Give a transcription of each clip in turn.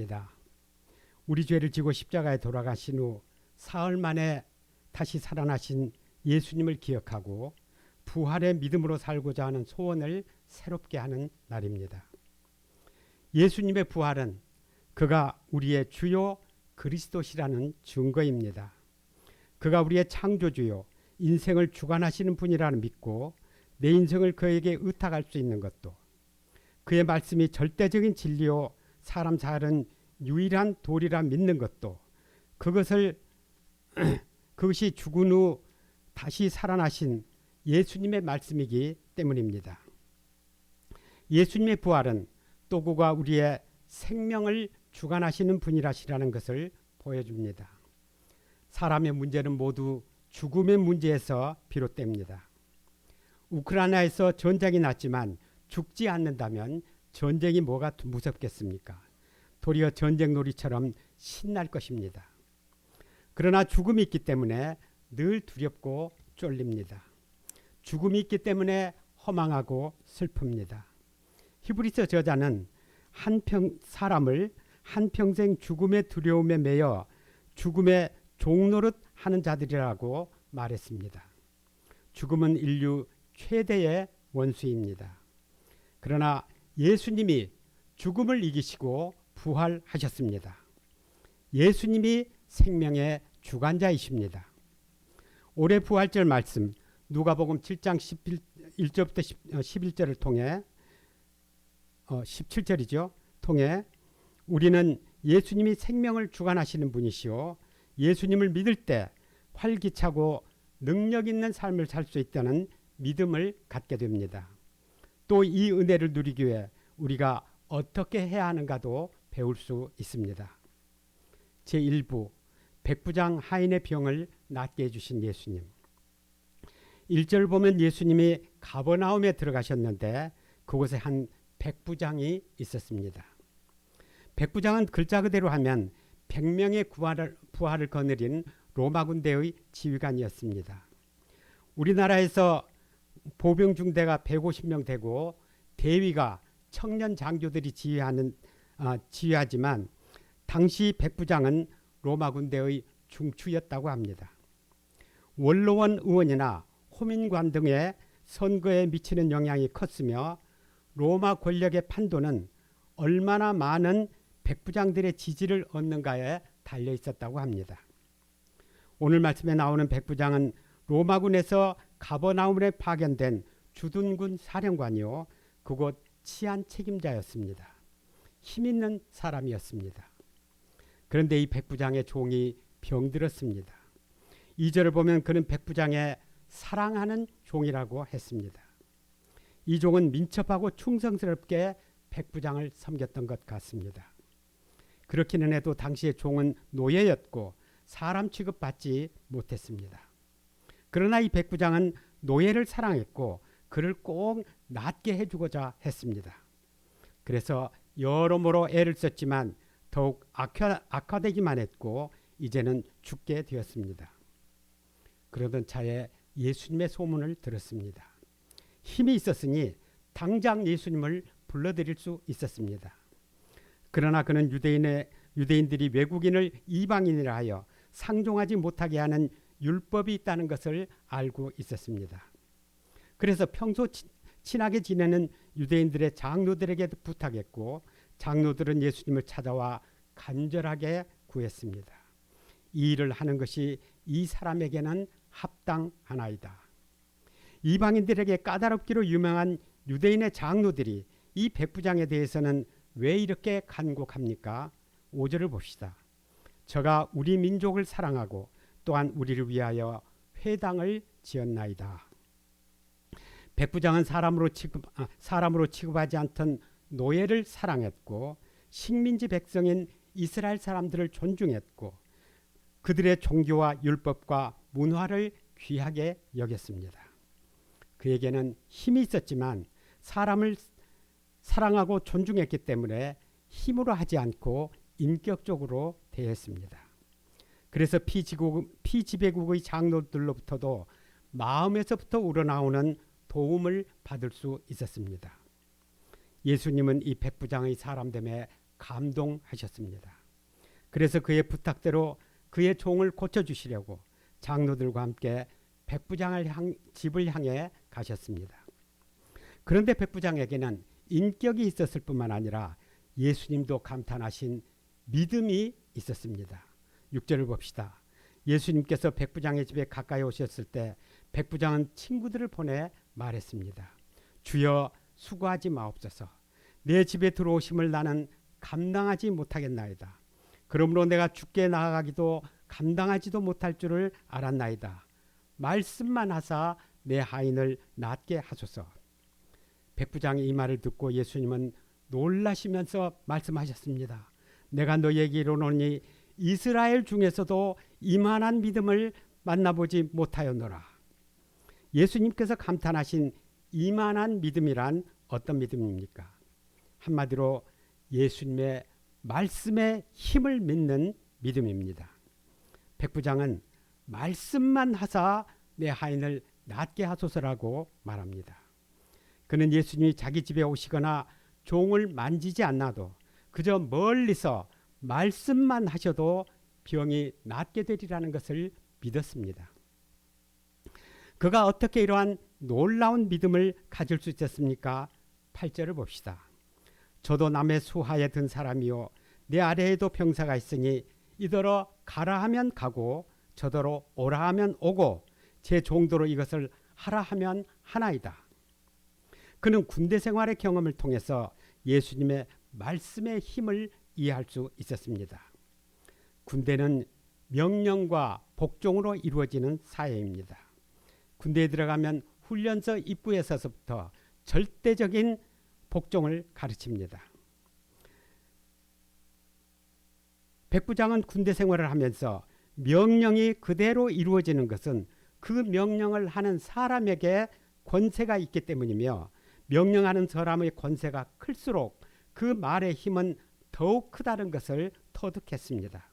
믿습니다. 우리 죄를 지고 십자가에 돌아가신 후 사흘 만에 다시 살아나신 예수님을 기억하고 부활의 믿음으로 살고자 하는 소원을 새롭게 하는 날입니다. 예수님의 부활은 그가 우리의 주요 그리스도시라는 증거입니다. 그가 우리의 창조주요 인생을 주관하시는 분이라는 믿고 내 인생을 그에게 의탁할 수 있는 것도, 그의 말씀이 절대적인 진리요 사람 살은 유일한 도리라 믿는 것도, 그것이 죽은 후 다시 살아나신 예수님의 말씀이기 때문입니다. 예수님의 부활은 또 그가 우리의 생명을 주관하시는 분이라시라는 것을 보여줍니다. 사람의 문제는 모두 죽음의 문제에서 비롯됩니다. 우크라이나에서 전쟁이 났지만 죽지 않는다면 전쟁이 뭐가 무섭겠습니까? 도리어 전쟁 놀이처럼 신날 것입니다. 그러나 죽음이 있기 때문에 늘 두렵고 쫄립니다. 죽음이 있기 때문에 허망하고 슬픕니다. 히브리서 저자는 사람을 한평생 죽음의 두려움에 매여 죽음의 종노릇 하는 자들이라고 말했습니다. 죽음은 인류 최대의 원수입니다. 그러나 예수님이 죽음을 이기시고 부활하셨습니다. 예수님이 생명의 주관자이십니다. 올해 부활절 말씀 누가복음 7장 1절부터 11절을 통해 17절이죠. 통해 우리는 예수님이 생명을 주관하시는 분이시오, 예수님을 믿을 때 활기차고 능력 있는 삶을 살 수 있다는 믿음을 갖게 됩니다. 또 이 은혜를 누리기 위해 우리가 어떻게 해야 하는가도 배울 수 있습니다. 제1부 백부장 하인의 병을 낫게 해주신 예수님. 1절 보면 예수님이 가버나움에 들어가셨는데 그곳에 한 백부장이 있었습니다. 백부장은 글자 그대로 하면 100명의 부하를 거느린 로마 군대의 지휘관이었습니다. 우리나라에서 보병 중대가 150명 되고 대위가 청년 장교들이 지휘하지만 당시 백부장은 로마 군대의 중추였다고 합니다. 원로원 의원이나 호민관 등의 선거에 미치는 영향이 컸으며 로마 권력의 판도는 얼마나 많은 백부장들의 지지를 얻는가에 달려 있었다고 합니다. 오늘 말씀에 나오는 백부장은 로마군에서 가버나움에 파견된 주둔군 사령관이요 그곳 치안 책임자였습니다. 힘 있는 사람이었습니다. 그런데 이 백부장의 종이 병들었습니다. 2절을 보면 그는 백부장의 사랑하는 종이라고 했습니다. 이 종은 민첩하고 충성스럽게 백부장을 섬겼던 것 같습니다. 그렇기는 해도 당시의 종은 노예였고 사람 취급받지 못했습니다. 그러나 이 백부장은 노예를 사랑했고 그를 꼭 낫게 해주고자 했습니다. 그래서 여러모로 애를 썼지만 더욱 악화되기만 했고 이제는 죽게 되었습니다. 그러던 차에 예수님의 소문을 들었습니다. 힘이 있었으니 당장 예수님을 불러들일 수 있었습니다. 그러나 그는 유대인들이 외국인을 이방인이라 하여 상종하지 못하게 하는 율법이 있다는 것을 알고 있었습니다. 그래서 평소 친하게 지내는 유대인들의 장로들에게 부탁했고 장로들은 예수님을 찾아와 간절하게 구했습니다. 이 일을 하는 것이 이 사람에게는 합당하나이다. 이방인들에게 까다롭기로 유명한 유대인의 장로들이 이 백부장에 대해서는 왜 이렇게 간곡합니까? 5절을 봅시다. 저가 우리 민족을 사랑하고 또한 우리를 위하여 회당을 지었나이다. 백부장은 사람으로 취급하지 않던 노예를 사랑했고 식민지 백성인 이스라엘 사람들을 존중했고 그들의 종교와 율법과 문화를 귀하게 여겼습니다. 그에게는 힘이 있었지만 사람을 사랑하고 존중했기 때문에 힘으로 하지 않고 인격적으로 대했습니다. 그래서 피지배국의 장로들로부터도 마음에서부터 우러나오는 도움을 받을 수 있었습니다. 예수님은 이 백부장의 사람됨에 감동하셨습니다. 그래서 그의 부탁대로 그의 종을 고쳐주시려고 장로들과 함께 집을 향해 가셨습니다. 그런데 백부장에게는 인격이 있었을 뿐만 아니라 예수님도 감탄하신 믿음이 있었습니다. 6절을 봅시다. 예수님께서 백부장의 집에 가까이 오셨을 때 백부장은 친구들을 보내 말했습니다. 주여, 수고하지 마옵소서. 내 집에 들어오심을 나는 감당하지 못하겠나이다. 그러므로 내가 죽게 나아가기도 감당하지도 못할 줄을 알았나이다. 말씀만 하사 내 하인을 낫게 하소서. 백부장이 이 말을 듣고 예수님은 놀라시면서 말씀하셨습니다. 내가 너에게 이르노니 이스라엘 중에서도 이만한 믿음을 만나보지 못하였노라. 예수님께서 감탄하신 이만한 믿음이란 어떤 믿음입니까? 한마디로 예수님의 말씀의 힘을 믿는 믿음입니다. 백부장은 말씀만 하사 내 하인을 낫게 하소서라고 말합니다. 그는 예수님이 자기 집에 오시거나 종을 만지지 않아도 그저 멀리서 말씀만 하셔도 병이 낫게 되리라는 것을 믿었습니다. 그가 어떻게 이러한 놀라운 믿음을 가질 수 있었습니까? 8절을 봅시다. 저도 남의 수하에 든 사람이요 내 아래에도 병사가 있으니 이더러 가라 하면 가고 저더러 오라 하면 오고 제 종도로 이것을 하라 하면 하나이다. 그는 군대 생활의 경험을 통해서 예수님의 말씀의 힘을 이해할 수 있었습니다. 군대는 명령과 복종으로 이루어지는 사회입니다. 군대에 들어가면 훈련소 입구에 서서부터 절대적인 복종을 가르칩니다. 백부장은 군대 생활을 하면서 명령이 그대로 이루어지는 것은 그 명령을 하는 사람에게 권세가 있기 때문이며 명령하는 사람의 권세가 클수록 그 말의 힘은 더욱 크다는 것을 터득했습니다.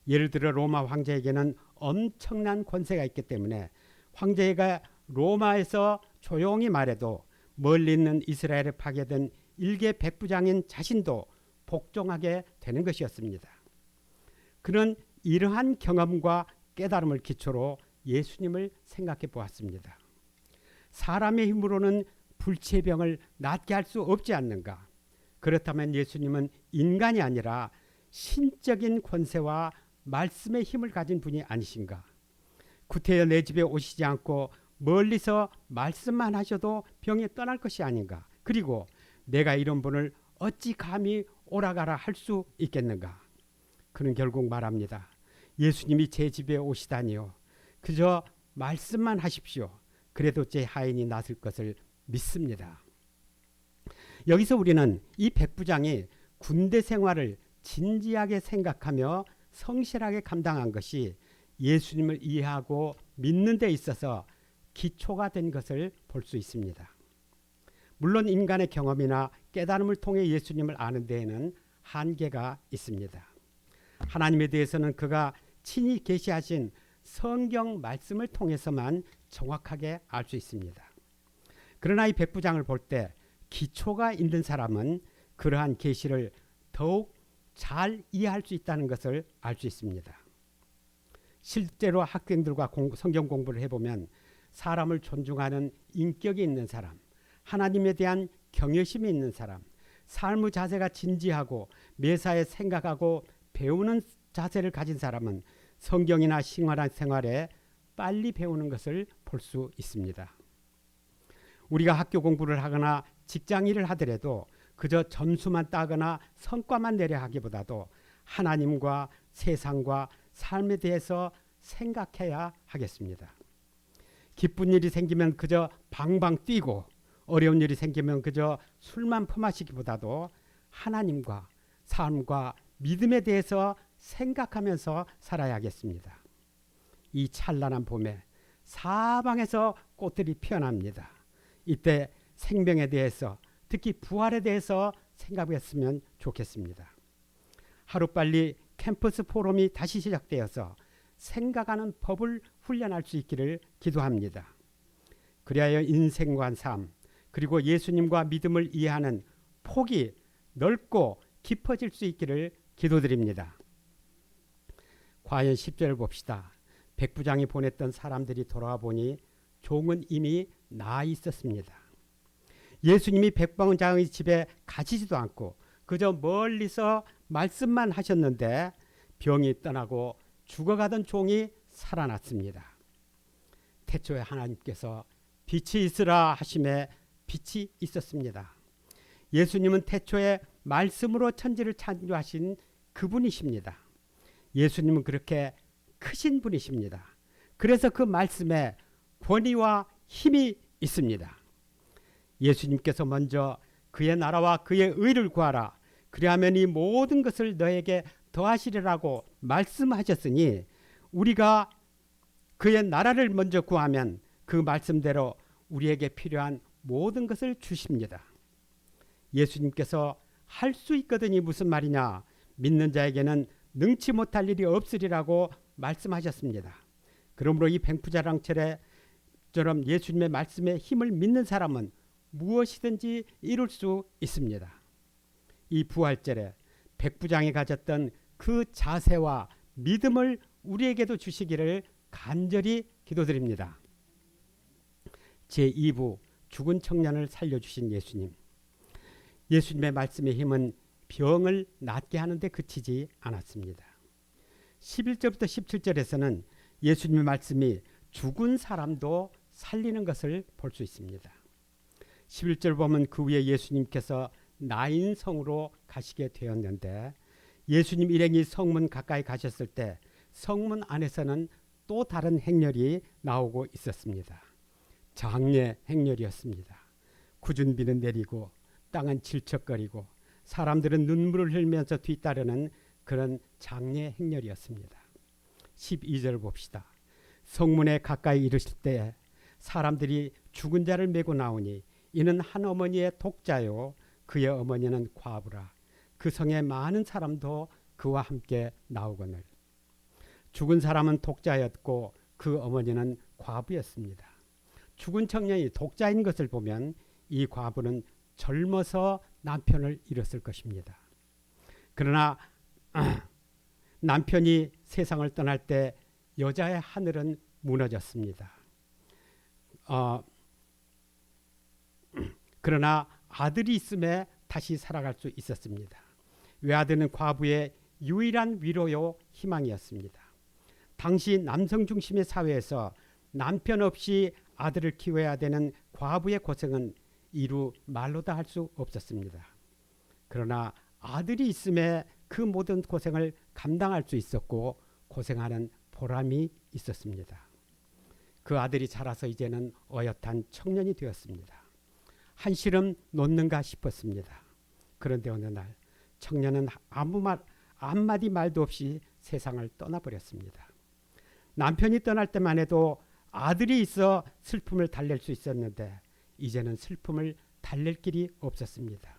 예를 들어 로마 황제에게는 엄청난 권세가 있기 때문에 황제가 로마에서 조용히 말해도 멀리 있는 이스라엘에 파괴된 일개 백부장인 자신도 복종하게 되는 것이었습니다. 그는 이러한 경험과 깨달음을 기초로 예수님을 생각해 보았습니다. 사람의 힘으로는 불치의 병을 낫게 할 수 없지 않는가? 그렇다면 예수님은 인간이 아니라 신적인 권세와 말씀의 힘을 가진 분이 아니신가? 구태여 내 집에 오시지 않고 멀리서 말씀만 하셔도 병이 떠날 것이 아닌가? 그리고 내가 이런 분을 어찌 감히 오라가라 할 수 있겠는가? 그는 결국 말합니다. 예수님이 제 집에 오시다니요. 그저 말씀만 하십시오. 그래도 제 하인이 낫을 것을 믿습니다. 여기서 우리는 이 백부장이 군대 생활을 진지하게 생각하며 성실하게 감당한 것이 예수님을 이해하고 믿는 데 있어서 기초가 된 것을 볼 수 있습니다. 물론 인간의 경험이나 깨달음을 통해 예수님을 아는 데에는 한계가 있습니다. 하나님에 대해서는 그가 친히 계시하신 성경 말씀을 통해서만 정확하게 알 수 있습니다. 그러나 이 백부장을 볼 때 기초가 있는 사람은 그러한 계시를 더욱 잘 이해할 수 있다는 것을 알 수 있습니다. 실제로 학생들과 성경 공부를 해보면 사람을 존중하는 인격이 있는 사람, 하나님에 대한 경외심이 있는 사람, 삶의 자세가 진지하고 매사에 생각하고 배우는 자세를 가진 사람은 성경이나 생활에 빨리 배우는 것을 볼 수 있습니다. 우리가 학교 공부를 하거나 직장 일을 하더라도 그저 점수만 따거나 성과만 내려 하기보다도 하나님과 세상과 삶에 대해서 생각해야 하겠습니다. 기쁜 일이 생기면 그저 방방 뛰고 어려운 일이 생기면 그저 술만 퍼마시기보다도 하나님과 삶과 믿음에 대해서 생각하면서 살아야겠습니다. 이 찬란한 봄에 사방에서 꽃들이 피어납니다. 이때 생명에 대해서 특히 부활에 대해서 생각했으면 좋겠습니다. 하루빨리 캠퍼스 포럼이 다시 시작되어서 생각하는 법을 훈련할 수 있기를 기도합니다. 그리하여 인생과 삶 그리고 예수님과 믿음을 이해하는 폭이 넓고 깊어질 수 있기를 기도드립니다. 과연 10절을 봅시다. 백부장이 보냈던 사람들이 돌아와 보니 종은 이미 나아 있었습니다. 예수님이 백부장의 집에 가시지도 않고 그저 멀리서 말씀만 하셨는데 병이 떠나고 죽어가던 종이 살아났습니다. 태초에 하나님께서 빛이 있으라 하심에 빛이 있었습니다. 예수님은 태초에 말씀으로 천지를 창조하신 그분이십니다. 예수님은 그렇게 크신 분이십니다. 그래서 그 말씀에 권위와 힘이 있습니다. 예수님께서 먼저 그의 나라와 그의 의를 구하라. 그리하면 이 모든 것을 너에게 더하시리라고 말씀하셨으니 우리가 그의 나라를 먼저 구하면 그 말씀대로 우리에게 필요한 모든 것을 주십니다. 예수님께서 할 수 있거든이 무슨 말이냐? 믿는 자에게는 능치 못할 일이 없으리라고 말씀하셨습니다. 그러므로 이 백부장처럼 예수님의 말씀에 힘을 믿는 사람은 무엇이든지 이룰 수 있습니다. 이 부활절에 백부장이 가졌던 그 자세와 믿음을 우리에게도 주시기를 간절히 기도드립니다. 제2부 죽은 청년을 살려주신 예수님. 예수님의 말씀의 힘은 병을 낫게 하는데 그치지 않았습니다. 11절부터 17절에서는 예수님의 말씀이 죽은 사람도 살리는 것을 볼 수 있습니다. 11절 보면 그 위에 예수님께서 나인 성으로 가시게 되었는데 예수님 일행이 성문 가까이 가셨을 때 성문 안에서는 또 다른 행렬이 나오고 있었습니다. 장례 행렬이었습니다. 굳은 비는 내리고 땅은 질척거리고 사람들은 눈물을 흘리면서 뒤따르는 그런 장례 행렬이었습니다. 12절 봅시다. 성문에 가까이 이르실 때 사람들이 죽은 자를 메고 나오니 이는 한 어머니의 독자요 그의 어머니는 과부라. 그 성에 많은 사람도 그와 함께 나오거늘. 죽은 사람은 독자였고 그 어머니는 과부였습니다. 죽은 청년이 독자인 것을 보면 이 과부는 젊어서 남편을 잃었을 것입니다. 그러나 남편이 세상을 떠날 때 여자의 하늘은 무너졌습니다. 그러나 아들이 있음에 다시 살아갈 수 있었습니다. 외아들은 과부의 유일한 위로요 희망이었습니다. 당시 남성 중심의 사회에서 남편 없이 아들을 키워야 되는 과부의 고생은 이루 말로 다 할 수 없었습니다. 그러나 아들이 있음에 그 모든 고생을 감당할 수 있었고 고생하는 보람이 있었습니다. 그 아들이 자라서 이제는 어엿한 청년이 되었습니다. 한시름 놓는가 싶었습니다. 그런데 어느 날 청년은 한마디 말도 없이 세상을 떠나버렸습니다. 남편이 떠날 때만 해도 아들이 있어 슬픔을 달랠 수 있었는데 이제는 슬픔을 달랠 길이 없었습니다.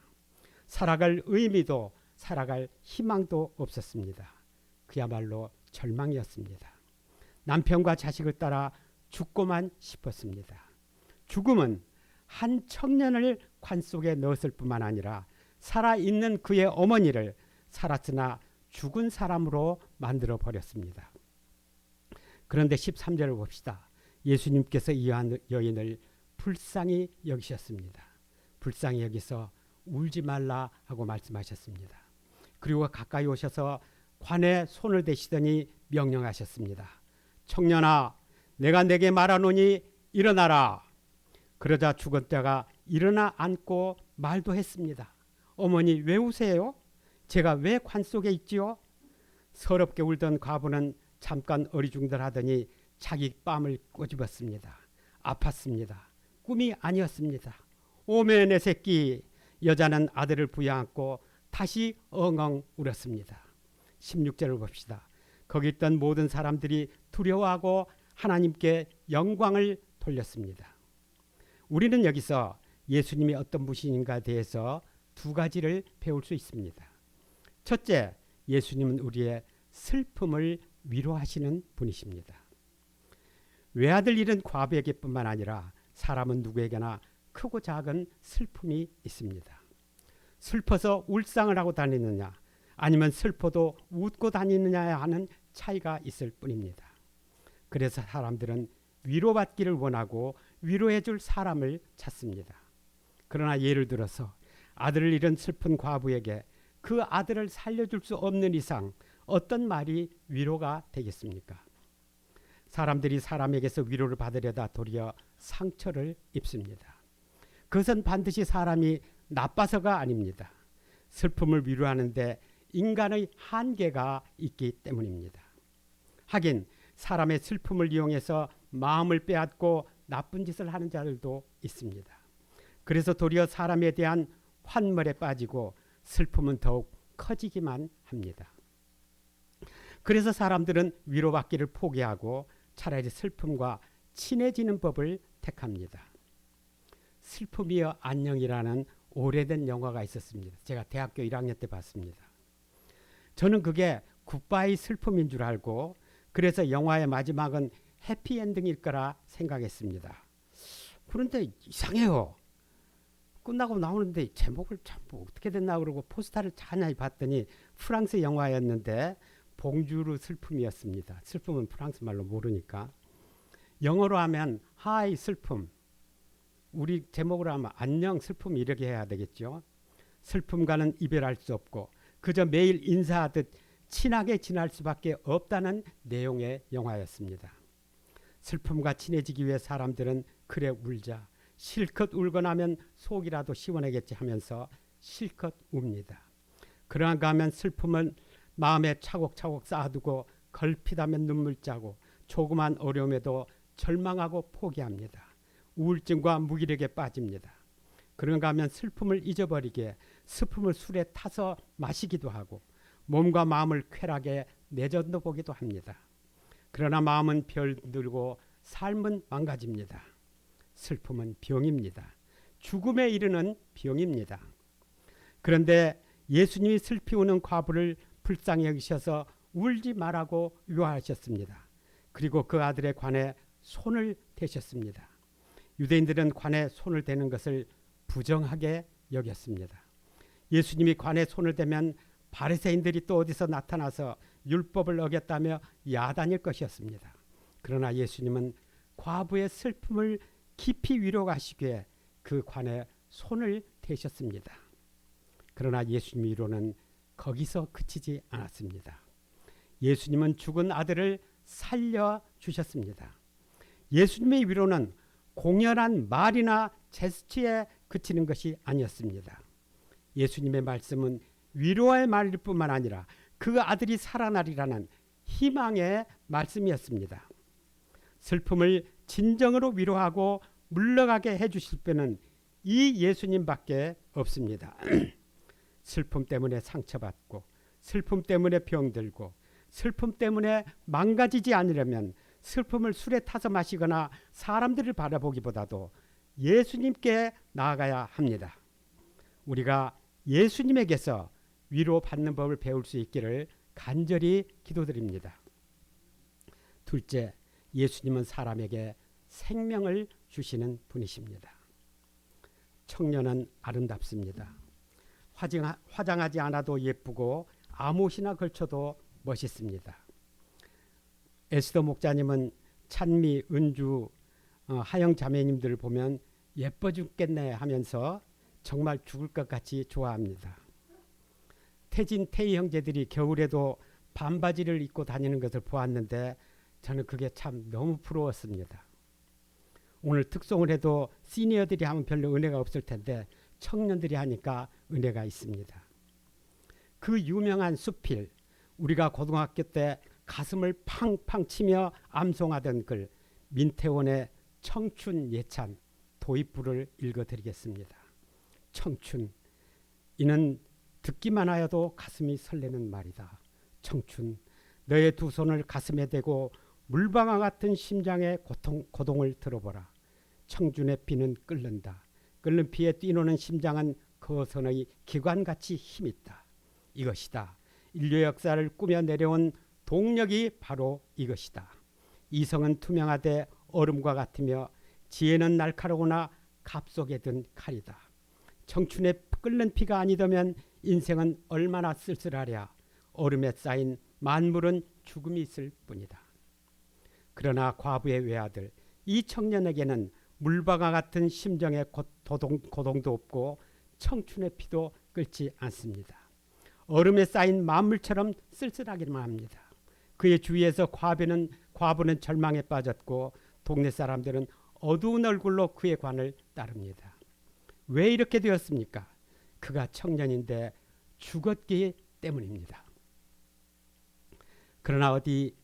살아갈 의미도 살아갈 희망도 없었습니다. 그야말로 절망이었습니다. 남편과 자식을 따라 죽고만 싶었습니다. 죽음은 한 청년을 관 속에 넣었을 뿐만 아니라 살아있는 그의 어머니를 살았으나 죽은 사람으로 만들어 버렸습니다. 그런데 13절을 봅시다. 예수님께서 이 여인을 불쌍히 여기셨습니다. 불쌍히 여기서 울지 말라 하고 말씀하셨습니다. 그리고 가까이 오셔서 관에 손을 대시더니 명령하셨습니다. 청년아, 내가 내게 말하노니 일어나라. 그러자 죽은 자가 일어나 앉고 말도 했습니다. 어머니 왜 우세요? 제가 왜 관 속에 있지요? 서럽게 울던 과부는 잠깐 어리중절하더니 자기 뺨을 꼬집었습니다. 아팠습니다. 꿈이 아니었습니다. 오메 내 새끼. 여자는 아들을 부여안고 다시 엉엉 울었습니다. 16절을 봅시다. 거기 있던 모든 사람들이 두려워하고 하나님께 영광을 돌렸습니다. 우리는 여기서 예수님이 어떤 분인가에 대해서 두 가지를 배울 수 있습니다. 첫째, 예수님은 우리의 슬픔을 위로하시는 분이십니다. 외아들 잃은 과부에게뿐만 아니라 사람은 누구에게나 크고 작은 슬픔이 있습니다. 슬퍼서 울상을 하고 다니느냐 아니면 슬퍼도 웃고 다니느냐 하는 차이가 있을 뿐입니다. 그래서 사람들은 위로받기를 원하고 위로해줄 사람을 찾습니다. 그러나 예를 들어서 아들을 잃은 슬픈 과부에게 그 아들을 살려줄 수 없는 이상 어떤 말이 위로가 되겠습니까? 사람들이 사람에게서 위로를 받으려다 도리어 상처를 입습니다. 그것은 반드시 사람이 나빠서가 아닙니다. 슬픔을 위로하는데 인간의 한계가 있기 때문입니다. 하긴 사람의 슬픔을 이용해서 마음을 빼앗고 나쁜 짓을 하는 자들도 있습니다. 그래서 도리어 사람에 대한 환멸에 빠지고 슬픔은 더욱 커지기만 합니다. 그래서 사람들은 위로받기를 포기하고 차라리 슬픔과 친해지는 법을 택합니다. 슬픔이여 안녕이라는 오래된 영화가 있었습니다. 제가 대학교 1학년 때 봤습니다. 저는 그게 굿바이 슬픔인 줄 알고 그래서 영화의 마지막은 해피엔딩일 거라 생각했습니다. 그런데 이상해요. 끝나고 나오는데 제목을 참 어떻게 됐나 그러고 포스터를 자세히 봤더니 프랑스 영화였는데 봉주르 슬픔이었습니다. 슬픔은 프랑스 말로 모르니까. 영어로 하면 하이 슬픔, 우리 제목으로 하면 안녕 슬픔 이렇게 해야 되겠죠. 슬픔과는 이별할 수 없고 그저 매일 인사하듯 친하게 지낼 수밖에 없다는 내용의 영화였습니다. 슬픔과 친해지기 위해 사람들은 그래 울자, 실컷 울고 나면 속이라도 시원하겠지 하면서 실컷 웁니다. 그러한가 하면 슬픔은 마음에 차곡차곡 쌓아두고 걸핏하면 눈물 짜고 조그만 어려움에도 절망하고 포기합니다. 우울증과 무기력에 빠집니다. 그런가 하면 슬픔을 잊어버리게 슬픔을 술에 타서 마시기도 하고 몸과 마음을 쾌락에 내전도 보기도 합니다. 그러나 마음은 별들고 삶은 망가집니다. 슬픔은 병입니다. 죽음에 이르는 병입니다. 그런데 예수님이 슬피 우는 과부를 불쌍히 여기셔서 울지 말라고 유하셨습니다. 그리고 그 아들의 관에 손을 대셨습니다. 유대인들은 관에 손을 대는 것을 부정하게 여겼습니다. 예수님이 관에 손을 대면 바리새인들이 또 어디서 나타나서 율법을 어겼다며 야단일 것이었습니다. 그러나 예수님은 과부의 슬픔을 깊이 위로하시기에 그 관에 손을 대셨습니다. 그러나 예수님의 위로는 거기서 그치지 않았습니다. 예수님은 죽은 아들을 살려주셨습니다. 예수님의 위로는 공연한 말이나 제스처에 그치는 것이 아니었습니다. 예수님의 말씀은 위로의 말일 뿐만 아니라 그 아들이 살아나리라는 희망의 말씀이었습니다. 슬픔을 진정으로 위로하고 물러가게 해주실 분은 이 예수님밖에 없습니다. 슬픔 때문에 상처받고 슬픔 때문에 병들고 슬픔 때문에 망가지지 않으려면 슬픔을 술에 타서 마시거나 사람들을 바라보기보다도 예수님께 나아가야 합니다. 우리가 예수님에게서 위로받는 법을 배울 수 있기를 간절히 기도드립니다. 둘째, 예수님은 사람에게 생명을 주시는 분이십니다. 청년은 아름답습니다. 화장하지 않아도 예쁘고 아무 옷이나 걸쳐도 멋있습니다. 에스더 목자님은 찬미, 은주, 하영 자매님들을 보면 예뻐 죽겠네 하면서 정말 죽을 것 같이 좋아합니다. 태진, 태희 형제들이 겨울에도 반바지를 입고 다니는 것을 보았는데 저는 그게 참 너무 부러웠습니다. 오늘 특송을 해도 시니어들이 하면 별로 은혜가 없을 텐데 청년들이 하니까 은혜가 있습니다. 그 유명한 수필, 우리가 고등학교 때 가슴을 팡팡 치며 암송하던 글 민태원의 청춘 예찬 도입부를 읽어드리겠습니다. 청춘, 이는 듣기만 하여도 가슴이 설레는 말이다. 청춘, 너의 두 손을 가슴에 대고 물방아 같은 심장의 고동을 들어보라. 청춘의 피는 끓는다. 끓는 피에 뛰노는 심장은 거선의 기관같이 힘있다. 이것이다. 인류 역사를 꾸며 내려온 동력이 바로 이것이다. 이성은 투명하되 얼음과 같으며 지혜는 날카로우나 갑 속에 든 칼이다. 청춘의 끓는 피가 아니더면 인생은 얼마나 쓸쓸하랴. 얼음에 쌓인 만물은 죽음이 있을 뿐이다. 그러나 과부의 외아들, 이 청년에게는 물방아 같은 심정의 고동도 없고 청춘의 피도 끓지 않습니다. 얼음에 쌓인 만물처럼 쓸쓸하기만 합니다. 그의 주위에서 과부는 절망에 빠졌고 동네 사람들은 어두운 얼굴로 그의 관을 따릅니다. 왜 이렇게 되었습니까? 그가 청년인데 죽었기 때문입니다. 그러나 어디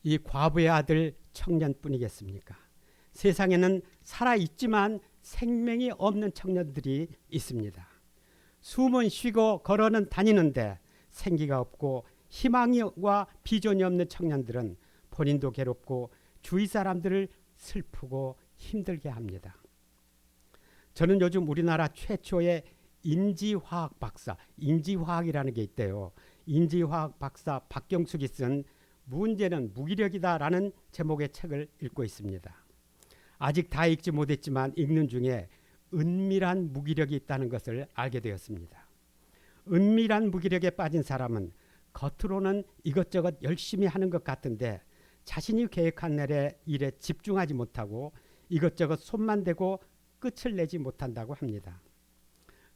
이 과부의 아들 청년뿐이겠습니까? 세상에는 살아있지만 생명이 없는 청년들이 있습니다. 숨은 쉬고 걸어는 다니는데 생기가 없고 희망과 비전이 없는 청년들은 본인도 괴롭고 주위 사람들을 슬프고 힘들게 합니다. 저는 요즘 우리나라 최초의 인지화학 박사, 인지화학이라는 게 있대요. 인지화학 박사 박경숙이 쓴 문제는 무기력이다라는 제목의 책을 읽고 있습니다. 아직 다 읽지 못했지만 읽는 중에 은밀한 무기력이 있다는 것을 알게 되었습니다. 은밀한 무기력에 빠진 사람은 겉으로는 이것저것 열심히 하는 것 같은데 자신이 계획한 일에 집중하지 못하고 이것저것 손만 대고 끝을 내지 못한다고 합니다.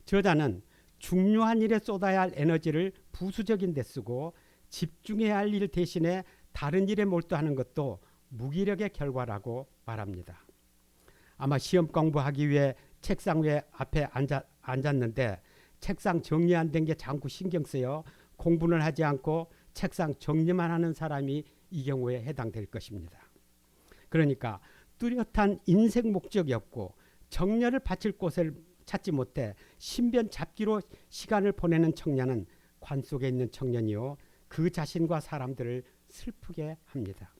저자는 중요한 일에 쏟아야 할 에너지를 부수적인 데 쓰고 집중해야 할 일 대신에 다른 일에 몰두하는 것도 무기력의 결과라고 말합니다. 아마 시험 공부하기 위해 책상 앞에 앉았는데 책상 정리 안 된 게 자꾸 신경 쓰여 공부는 하지 않고 책상 정리만 하는 사람이 이 경우에 해당될 것입니다. 그러니까 뚜렷한 인생 목적이 없고 정열을 바칠 곳을 찾지 못해 신변 잡기로 시간을 보내는 청년은 관 속에 있는 청년이요 그 자신과 사람들을 슬프게 합니다.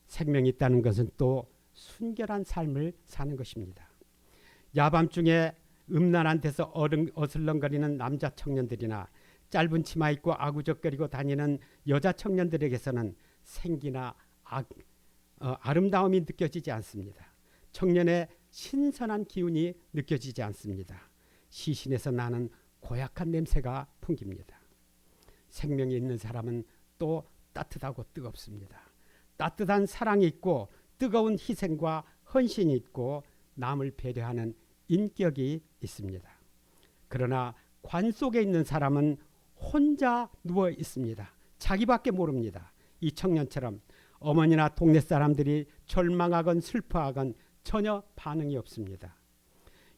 생명이 있다는 것은 또 순결한 삶을 사는 것입니다. 야밤중에 음란한 데서 어슬렁거리는 남자 청년들이나 짧은 치마 입고 아구적거리고 다니는 여자 청년들에게서는 생기나 아름다움이 느껴지지 않습니다. 청년의 신선한 기운이 느껴지지 않습니다. 시신에서 나는 고약한 냄새가 풍깁니다. 생명이 있는 사람은 또 따뜻하고 뜨겁습니다. 따뜻한 사랑이 있고 뜨거운 희생과 헌신이 있고 남을 배려하는 인격이 있습니다. 그러나 관 속에 있는 사람은 혼자 누워 있습니다. 자기밖에 모릅니다. 이 청년처럼 어머니나 동네 사람들이 절망하건 슬퍼하건 전혀 반응이 없습니다.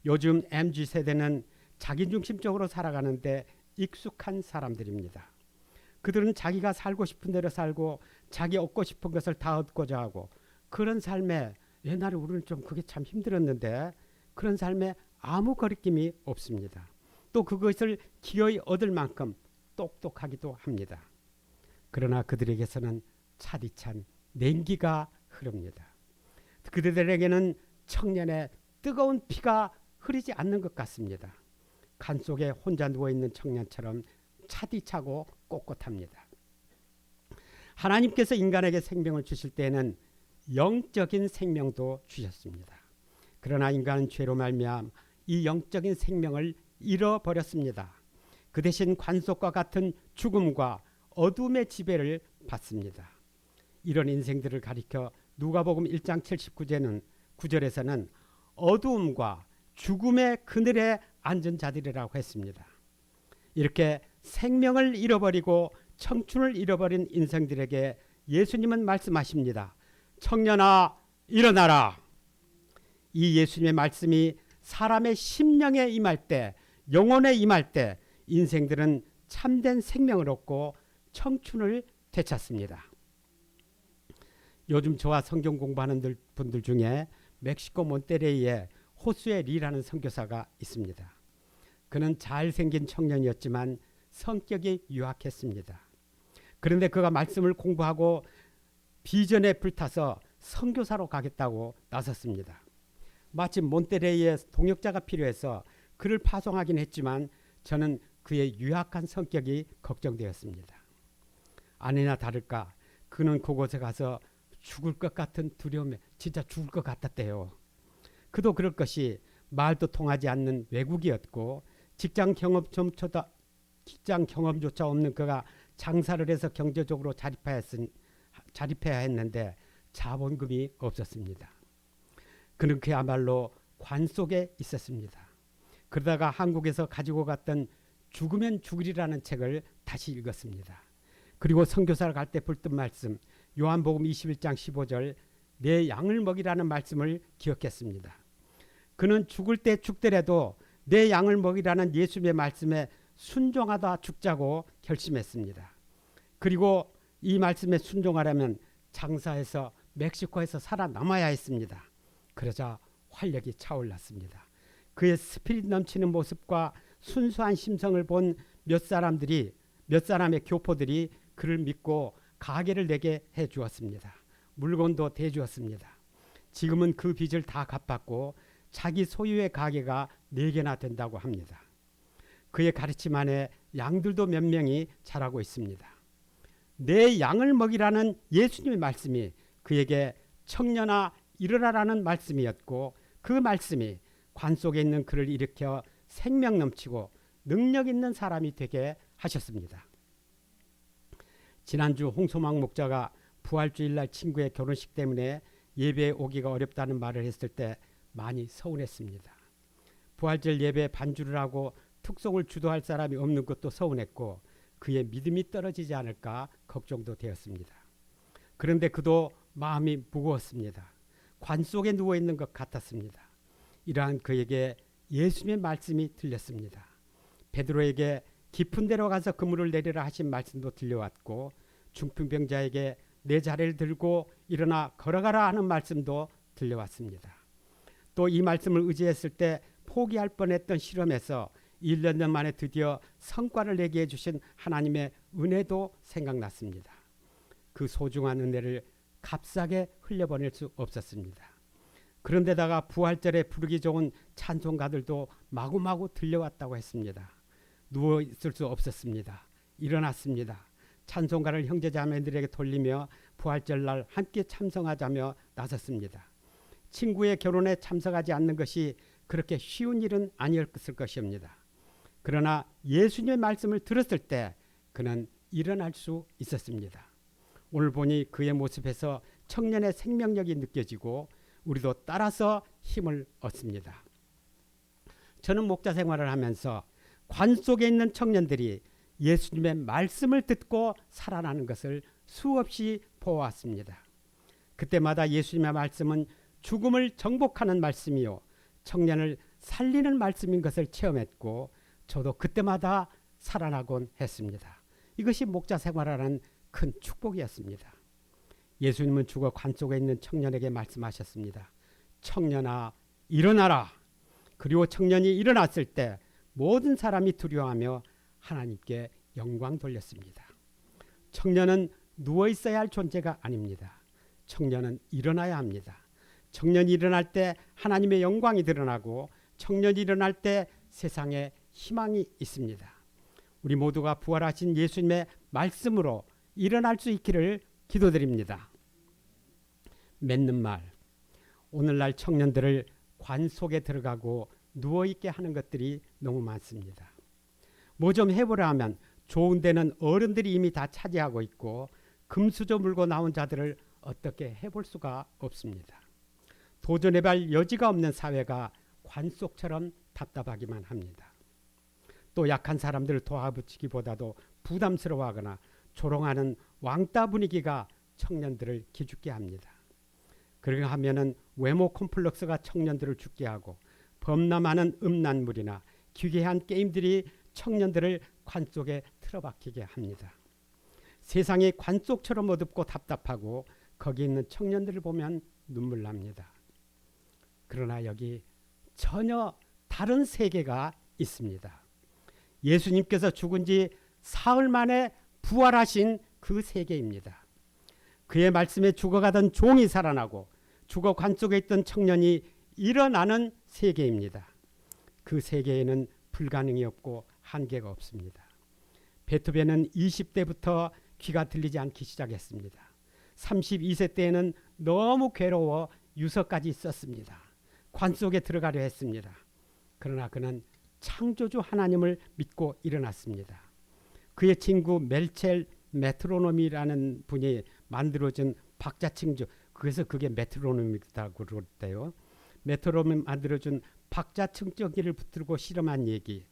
요즘 MZ세대는 자기중심적으로 살아가는데 익숙한 사람들입니다. 그들은 자기가 살고 싶은 대로 살고 자기 얻고 싶은 것을 다 얻고자 하고 그런 삶에 옛날에 우리는 좀 그게 참 힘들었는데 그런 삶에 아무 거리낌이 없습니다. 또 그것을 기어이 얻을 만큼 똑똑하기도 합니다. 그러나 그들에게서는 차디찬 냉기가 흐릅니다. 그들에게는 청년의 뜨거운 피가 흐르지 않는 것 같습니다. 간 속에 혼자 누워있는 청년처럼 차디차고 꼿꼿합니다. 하나님께서 인간에게 생명을 주실 때에는 영적인 생명도 주셨습니다. 그러나 인간은 죄로 말미암아 이 영적인 생명을 잃어버렸습니다. 그 대신 관속과 같은 죽음과 어둠의 지배를 받습니다. 이런 인생들을 가리켜 누가복음 1장 79절에서는 어두움과 죽음의 그늘에 앉은 자들이라고 했습니다. 이렇게 생명을 잃어버리고 청춘을 잃어버린 인생들에게 예수님은 말씀하십니다. 청년아 일어나라. 이 예수님의 말씀이 사람의 심령에 임할 때, 영혼에 임할 때 인생들은 참된 생명을 얻고 청춘을 되찾습니다. 요즘 저와 성경 공부하는 분들 중에 멕시코 몬테레이에 호수에 리라는 선교사가 있습니다. 그는 잘생긴 청년이었지만 성격이 유약했습니다. 그런데 그가 말씀을 공부하고 비전에 불타서 선교사로 가겠다고 나섰습니다. 마침 몬테레이에 동역자가 필요해서 그를 파송하긴 했지만 저는 그의 유약한 성격이 걱정되었습니다. 아니나 다를까 그는 그곳에 가서 죽을 것 같은 두려움에 진짜 죽을 것 같았대요. 그도 그럴 것이 말도 통하지 않는 외국이었고 직장 경험조차 없는 그가 장사를 해서 경제적으로 자립해야 했는데 자본금이 없었습니다. 그는 그야말로 관 속에 있었습니다. 그러다가 한국에서 가지고 갔던 죽으면 죽으리라는 책을 다시 읽었습니다. 그리고 선교사를 갈 때 붙든 말씀 요한복음 21장 15절 내 양을 먹이라는 말씀을 기억했습니다. 그는 죽을 때 죽더라도 내 양을 먹이라는 예수님의 말씀에 순종하다 죽자고 결심했습니다. 그리고 이 말씀에 순종하려면 장사해서 멕시코에서 살아남아야 했습니다. 그러자 활력이 차올랐습니다. 그의 스피릿 넘치는 모습과 순수한 심성을 본 몇 사람의 교포들이 그를 믿고 가게를 내게 해 주었습니다. 물건도 대주었습니다. 지금은 그 빚을 다 갚았고 자기 소유의 가게가 4개나 된다고 합니다. 그의 가르침 안에 양들도 몇 명이 자라고 있습니다. 내 양을 먹이라는 예수님의 말씀이 그에게 청년아 일어나라는 말씀이었고 그 말씀이 관 속에 있는 그를 일으켜 생명 넘치고 능력 있는 사람이 되게 하셨습니다. 지난주 홍소망 목자가 부활주일날 친구의 결혼식 때문에 예배에 오기가 어렵다는 말을 했을 때 많이 서운했습니다. 부활절 예배에 반주를 하고 특송을 주도할 사람이 없는 것도 서운했고 그의 믿음이 떨어지지 않을까 걱정도 되었습니다. 그런데 그도 마음이 무거웠습니다. 관 속에 누워있는 것 같았습니다. 이러한 그에게 예수님의 말씀이 들렸습니다. 베드로에게 깊은 데로 가서 그물을 내리라 하신 말씀도 들려왔고 중풍병자에게 내 자리를 들고 일어나 걸어가라 하는 말씀도 들려왔습니다. 또 이 말씀을 의지했을 때 포기할 뻔했던 실험에서 1년 만에 드디어 성과를 내게 해주신 하나님의 은혜도 생각났습니다. 그 소중한 은혜를 값싸게 흘려보낼 수 없었습니다. 그런데다가 부활절에 부르기 좋은 찬송가들도 마구마구 들려왔다고 했습니다. 누워있을 수 없었습니다. 일어났습니다. 찬송가를 형제자매들에게 돌리며 부활절날 함께 참성하자며 나섰습니다. 친구의 결혼에 참석하지 않는 것이 그렇게 쉬운 일은 아니었을 것입니다. 그러나 예수님의 말씀을 들었을 때 그는 일어날 수 있었습니다. 오늘 보니 그의 모습에서 청년의 생명력이 느껴지고 우리도 따라서 힘을 얻습니다. 저는 목자 생활을 하면서 관 속에 있는 청년들이 예수님의 말씀을 듣고 살아나는 것을 수없이 보아왔습니다. 그때마다 예수님의 말씀은 죽음을 정복하는 말씀이요 청년을 살리는 말씀인 것을 체험했고 저도 그때마다 살아나곤 했습니다. 이것이 목자 생활하는 큰 축복이었습니다. 예수님은 죽어 관 속에 있는 청년에게 말씀하셨습니다. 청년아 일어나라. 그리고 청년이 일어났을 때 모든 사람이 두려워하며 하나님께 영광 돌렸습니다. 청년은 누워 있어야 할 존재가 아닙니다. 청년은 일어나야 합니다. 청년이 일어날 때 하나님의 영광이 드러나고 청년이 일어날 때 세상에 희망이 있습니다. 우리 모두가 부활하신 예수님의 말씀으로 일어날 수 있기를 기도드립니다. 맺는 말. 오늘날 청년들을 관 속에 들어가고 누워있게 하는 것들이 너무 많습니다. 뭐 좀 해보라 하면 좋은 데는 어른들이 이미 다 차지하고 있고 금수저 물고 나온 자들을 어떻게 해볼 수가 없습니다. 도전해볼 여지가 없는 사회가 관 속처럼 답답하기만 합니다. 또 약한 사람들을 도와붙이기보다도 부담스러워하거나 조롱하는 왕따 분위기가 청년들을 기죽게 합니다. 그러게 하면은 외모 콤플렉스가 청년들을 죽게 하고 범람하는 음란물이나 기괴한 게임들이 청년들을 관 속에 틀어박히게 합니다. 세상이 관 속처럼 어둡고 답답하고 거기 있는 청년들을 보면 눈물 납니다. 그러나 여기 전혀 다른 세계가 있습니다. 예수님께서 죽은 지 사흘 만에 부활하신 그 세계입니다. 그의 말씀에 죽어가던 종이 살아나고 죽어 관 속에 있던 청년이 일어나는 세계입니다. 그 세계에는 불가능이 없고 한계가 없습니다. 베토벤은 20대부터 귀가 들리지 않기 시작했습니다. 32세 때에는 너무 괴로워 유서까지 썼습니다. 관 속에 들어가려 했습니다. 그러나 그는 창조주 하나님을 믿고 일어났습니다. 그의 친구 멜첼 메트로놈이라는 분이 만들어준 박자층조, 그래서 그게 메트로놈이라고 그랬대요. 메트로놈이 만들어준 박자층조기를 붙들고 실험한 얘기,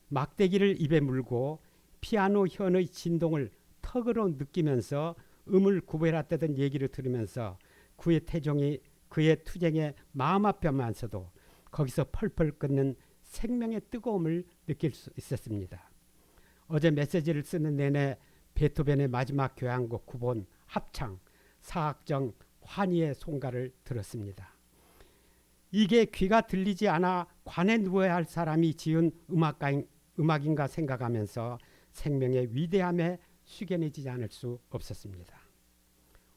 막대기를 입에 물고 피아노 현의 진동을 턱으로 느끼면서 음을 구별했다던 얘기를 들으면서 그의 투쟁에 마음 아프면서도 거기서 펄펄 끓는 생명의 뜨거움을 느낄 수 있었습니다. 어제 메시지를 쓰는 내내 베토벤의 마지막 교향곡 9번 합창 사악정 환희의 송가를 들었습니다. 이게 귀가 들리지 않아 관에 누워야 할 사람이 지은 음악인가 생각하면서 생명의 위대함에 숙연해지지 않을 수 없었습니다.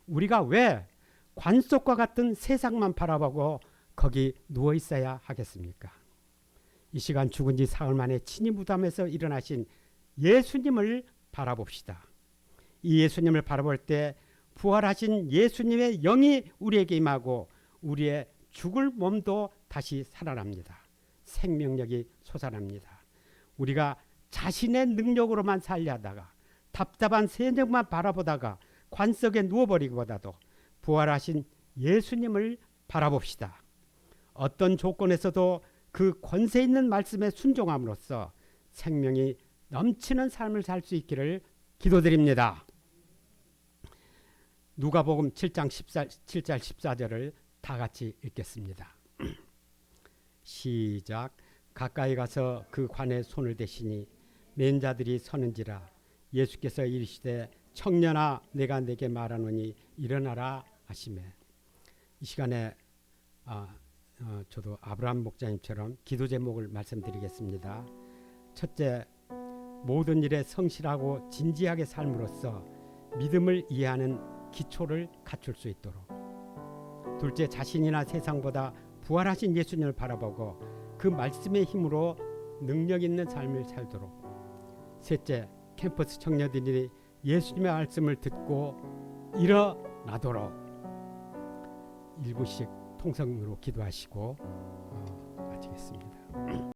우리가 왜 관 속과 같은 세상만 바라보고 거기 누워 있어야 하겠습니까? 이 시간 죽은 지 사흘 만에 친히 무덤에서 일어나신 예수님을 바라봅시다. 이 예수님을 바라볼 때 부활하신 예수님의 영이 우리에게 임하고 우리의 죽을 몸도 다시 살아납니다. 생명력이 솟아납니다. 우리가 자신의 능력으로만 살려다가 답답한 세력만 바라보다가 관 속에 누워버리기보다도 부활하신 예수님을 바라봅시다. 어떤 조건에서도 그 권세 있는 말씀에 순종함으로써 생명이 넘치는 삶을 살 수 있기를 기도드립니다. 누가복음 7장 7절 14절을 다 같이 읽겠습니다. 시작. 가까이 가서 그 관에 손을 대시니 맨 자들이 서는지라. 예수께서 이르시되 청년아 내가 네게 말하노니 일어나라 하시매. 이 시간에 저도 아브라함 목사님처럼 기도 제목을 말씀드리겠습니다. 첫째, 모든 일에 성실하고 진지하게 삶으로써 믿음을 이해하는 기초를 갖출 수 있도록. 둘째, 자신이나 세상보다 부활하신 예수님을 바라보고 그 말씀의 힘으로 능력 있는 삶을 살도록. 셋째, 캠퍼스 청년들이 예수님의 말씀을 듣고 일어나도록 1부씩 통성으로 기도하시고 마치겠습니다.